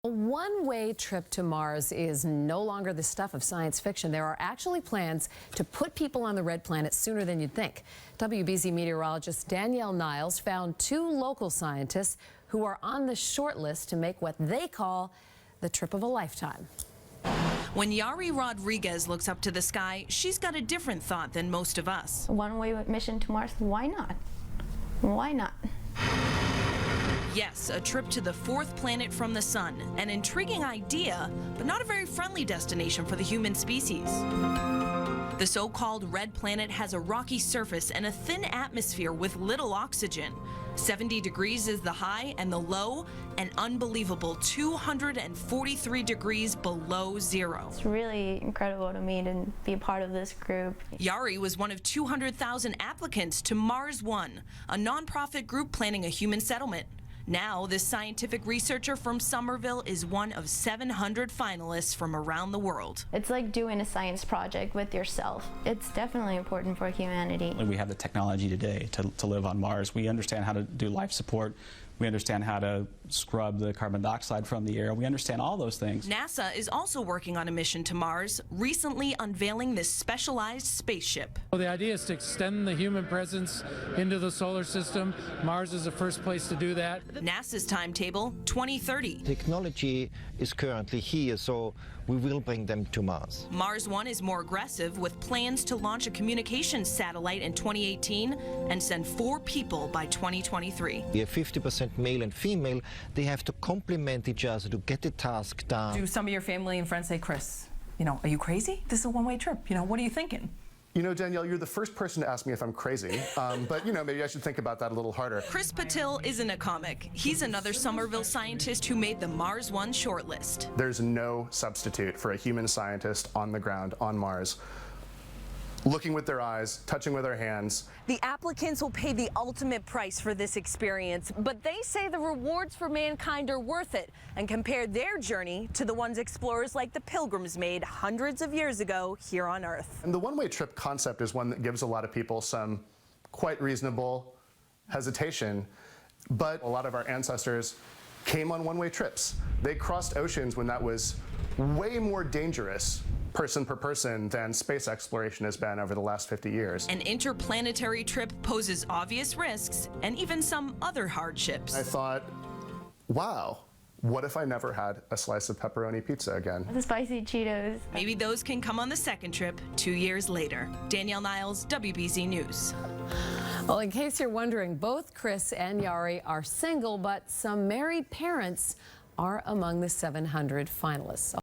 A one-way trip to Mars is no longer the stuff of science fiction. There are actually plans to put people on the red planet sooner than you'd think. WBZ meteorologist Danielle Niles found two local scientists who are on the short list to make what they call the trip of a lifetime. When Yari Rodriguez looks up to the sky, she's got a different thought than most of us. A one-way mission to Mars, why not? Why not? Yes, a trip to the fourth planet from the sun. An intriguing idea, but not a very friendly destination for the human species. The so-called red planet has a rocky surface and a thin atmosphere with little oxygen. 70 degrees is the high, and the low, an unbelievable 243 degrees below zero. It's really incredible to me to be a part of this group. Yari was one of 200,000 applicants to Mars One, a nonprofit group planning a human settlement. Now, this scientific researcher from Somerville is one of 700 finalists from around the world. It's like doing a science project with yourself. It's definitely important for humanity. We have the technology today to live on Mars. We understand how to do life support. We understand how to scrub the carbon dioxide from the air. We understand all those things. NASA is also working on a mission to Mars, recently unveiling this specialized spaceship. The idea is to extend the human presence into the solar system. Mars is the first place to do that. NASA's timetable, 2030. Technology is currently here, so we will bring them to Mars. Mars One is more aggressive, with plans to launch a communications satellite in 2018 and send 4 people by 2023. We have 50% male and female. They have to complement each other to get the task done. Do some of your family and friends say, Chris, are you crazy? This is a one-way trip. What are you thinking? Danielle, you're the first person to ask me if I'm crazy, but maybe I should think about that a little harder. Chris Patil isn't a comic. He's another Somerville scientist who made the Mars One shortlist. There's no substitute for a human scientist on the ground on Mars, looking with their eyes, touching with their hands. The applicants will pay the ultimate price for this experience, but they say the rewards for mankind are worth it and compare their journey to the ones explorers like the Pilgrims made hundreds of years ago here on Earth. And the one-way trip concept is one that gives a lot of people some quite reasonable hesitation, but a lot of our ancestors came on one-way trips. They crossed oceans when that was way more dangerous person per person than space exploration has been over the last 50 years. An interplanetary trip poses obvious risks and even some other hardships. I thought, wow, what if I never had a slice of pepperoni pizza again? The spicy Cheetos. Maybe those can come on the second trip 2 years later. Danielle Niles, WBZ News. Well, in case you're wondering, both Chris and Yari are single, but some married parents are among the 700 finalists.